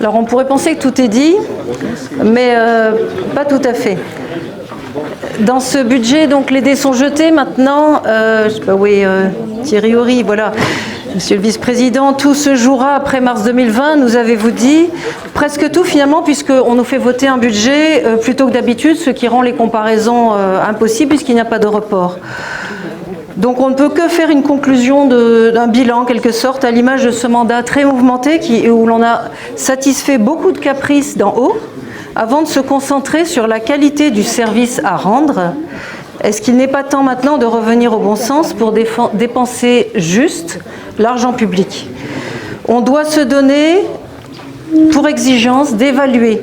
Alors on pourrait penser que tout est dit, mais pas tout à fait. Dans ce budget, donc les dés sont jetés maintenant. Je sais pas où est Thierry Horry, voilà. Monsieur le vice-président, tout se jouera après mars 2020, nous avez-vous dit. Presque tout finalement, puisqu'on nous fait voter un budget plutôt que d'habitude, ce qui rend les comparaisons impossibles puisqu'il n'y a pas de report. Donc on ne peut que faire une conclusion d'un bilan, en quelque sorte, à l'image de ce mandat très mouvementé où l'on a satisfait beaucoup de caprices d'en haut, avant de se concentrer sur la qualité du service à rendre. Est-ce qu'il n'est pas temps maintenant de revenir au bon sens pour dépenser juste l'argent public? On doit se donner pour exigence d'évaluer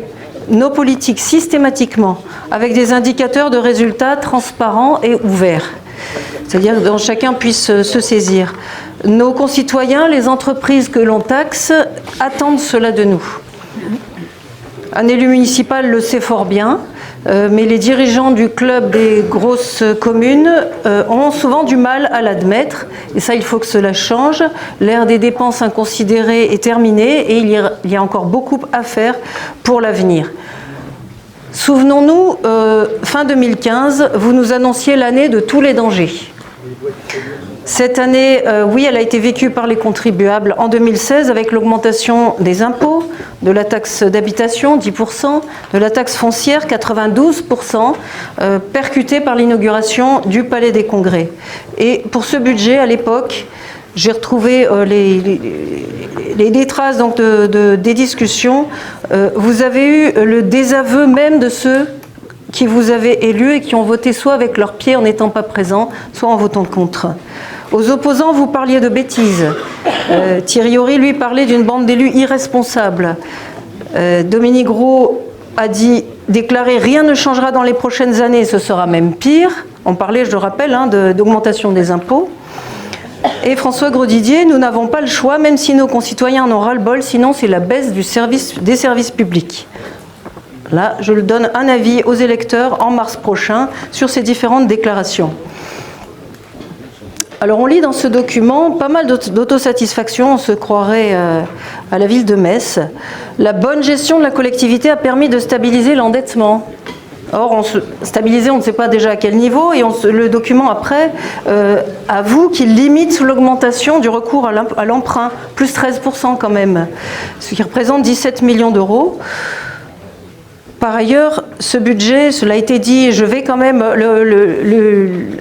nos politiques systématiquement avec des indicateurs de résultats transparents et ouverts. C'est-à-dire dont chacun puisse se saisir. Nos concitoyens, les entreprises que l'on taxe, attendent cela de nous. Un élu municipal le sait fort bien, mais les dirigeants du club des grosses communes ont souvent du mal à l'admettre. Et ça, il faut que cela change. L'ère des dépenses inconsidérées est terminée et il y a encore beaucoup à faire pour l'avenir. Souvenons-nous, fin 2015, vous nous annonciez l'année de tous les dangers. Cette année, oui, elle a été vécue par les contribuables en 2016 avec l'augmentation des impôts, de la taxe d'habitation, 10%, de la taxe foncière, 92%, percutée par l'inauguration du Palais des Congrès. Et pour ce budget, à l'époque, j'ai retrouvé les traces donc, des discussions. Vous avez eu le désaveu même de ceux qui vous avaient élus et qui ont voté soit avec leurs pieds en n'étant pas présents, soit en votant contre. Aux opposants, vous parliez de bêtises. Thierry Horry, lui, parlait d'une bande d'élus irresponsables. Dominique Gros a déclaré « Rien ne changera dans les prochaines années, ce sera même pire ». On parlait, je le rappelle, d'augmentation des impôts. Et François Grosdidier, nous n'avons pas le choix, même si nos concitoyens en ont ras-le-bol, sinon c'est la baisse des services publics. Là, je donne un avis aux électeurs en mars prochain sur ces différentes déclarations. Alors on lit dans ce document pas mal d'autosatisfaction, on se croirait à la ville de Metz. La bonne gestion de la collectivité a permis de stabiliser l'endettement. Or, stabiliser, on ne sait pas déjà à quel niveau, et le document après avoue qu'il limite l'augmentation du recours à l'emprunt, plus 13% quand même, ce qui représente 17 millions d'euros. Par ailleurs, ce budget, cela a été dit, je vais quand même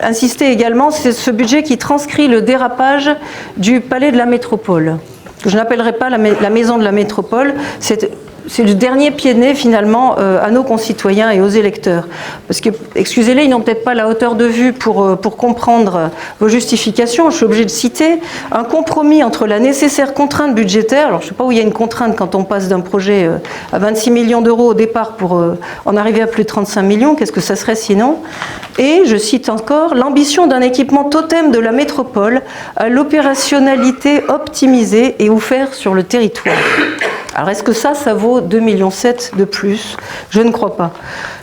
insister également, c'est ce budget qui transcrit le dérapage du Palais de la Métropole. Je n'appellerai pas la maison de la Métropole, c'est le dernier pied de nez finalement à nos concitoyens et aux électeurs. Parce que, excusez-les, ils n'ont peut-être pas la hauteur de vue pour comprendre vos justifications. Je suis obligée de citer un compromis entre la nécessaire contrainte budgétaire. Alors je ne sais pas où il y a une contrainte quand on passe d'un projet à 26 millions d'euros au départ pour en arriver à plus de 35 millions. Qu'est-ce que ça serait sinon? Et je cite encore l'ambition d'un équipement totem de la métropole à l'opérationnalité optimisée et offerte sur le territoire. Alors est-ce que ça vaut 2,7 millions de plus? Je ne crois pas.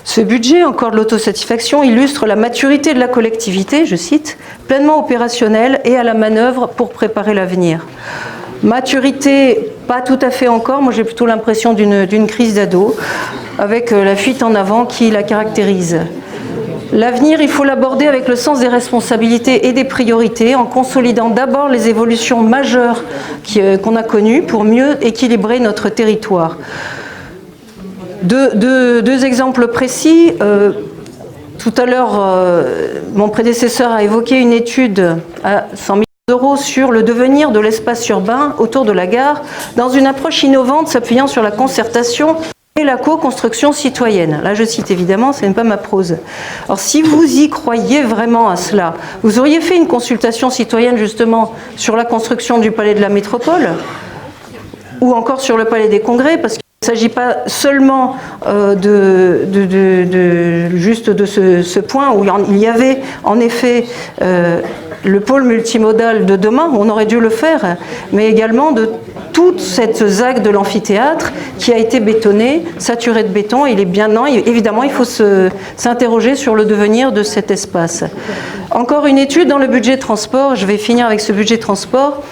Ce budget, encore de l'autosatisfaction, illustre la maturité de la collectivité, je cite, pleinement opérationnelle et à la manœuvre pour préparer l'avenir. Maturité, pas tout à fait encore, moi j'ai plutôt l'impression d'une crise d'ado, avec la fuite en avant qui la caractérise. L'avenir, il faut l'aborder avec le sens des responsabilités et des priorités, en consolidant d'abord les évolutions majeures qu'on a connues pour mieux équilibrer notre territoire. Deux exemples précis. Tout à l'heure, mon prédécesseur a évoqué une étude à 100 millions d'euros sur le devenir de l'espace urbain autour de la gare, dans une approche innovante s'appuyant sur la concertation et la co-construction citoyenne. Là, je cite évidemment, ce n'est pas ma prose. Alors, si vous y croyez vraiment à cela, vous auriez fait une consultation citoyenne justement sur la construction du Palais de la Métropole ou encore sur le Palais des Congrès, parce qu'il ne s'agit pas seulement juste de ce point où il y avait en effet le pôle multimodal de demain, on aurait dû le faire, mais également de toute cette ZAC de l'amphithéâtre qui a été bétonnée, saturée de béton. Il est bien non, évidemment, il faut s'interroger sur le devenir de cet espace. Encore une étude dans le budget transport, je vais finir avec ce budget transport,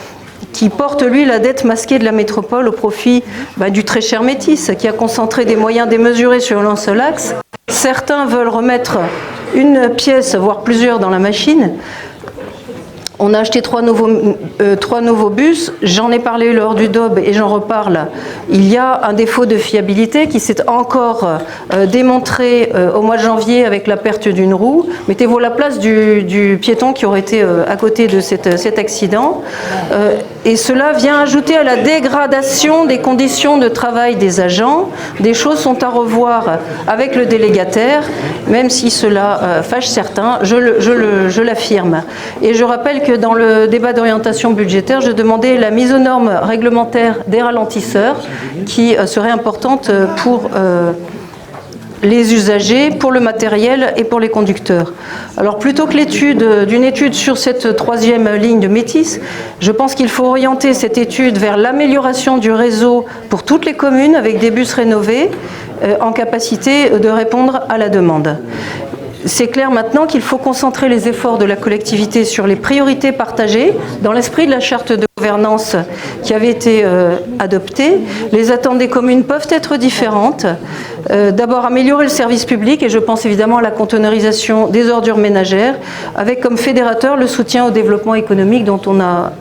qui porte, lui, la dette masquée de la métropole au profit du très cher Métis, qui a concentré des moyens démesurés sur un seul axe. Certains veulent remettre une pièce, voire plusieurs, dans la machine. On a acheté trois nouveaux bus. J'en ai parlé lors du DOB et j'en reparle. Il y a un défaut de fiabilité qui s'est encore démontré au mois de janvier avec la perte d'une roue. Mettez-vous à la place du piéton qui aurait été à côté de cet accident. Et cela vient ajouter à la dégradation des conditions de travail des agents. Des choses sont à revoir avec le délégataire, même si cela fâche certains, je l'affirme. Et je rappelle que dans le débat d'orientation budgétaire, je demandais la mise aux normes réglementaires des ralentisseurs qui serait importante pour les usagers, pour le matériel et pour les conducteurs. Alors plutôt que d'une étude sur cette troisième ligne de Métis, je pense qu'il faut orienter cette étude vers l'amélioration du réseau pour toutes les communes avec des bus rénovés en capacité de répondre à la demande. C'est clair maintenant qu'il faut concentrer les efforts de la collectivité sur les priorités partagées dans l'esprit de la charte de gouvernance qui avait été adoptée. Les attentes des communes peuvent être différentes. D'abord, améliorer le service public, et je pense évidemment à la conteneurisation des ordures ménagères, avec comme fédérateur le soutien au développement économique dont on a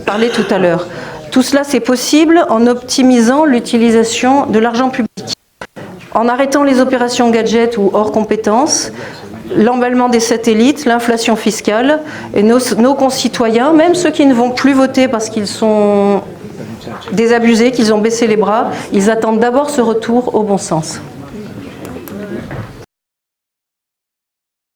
parlé tout à l'heure. Tout cela, c'est possible en optimisant l'utilisation de l'argent public, en arrêtant les opérations gadgets ou hors compétences, l'emballement des satellites, l'inflation fiscale, et nos concitoyens, même ceux qui ne vont plus voter parce qu'ils sont désabusés, qu'ils ont baissé les bras, ils attendent d'abord ce retour au bon sens.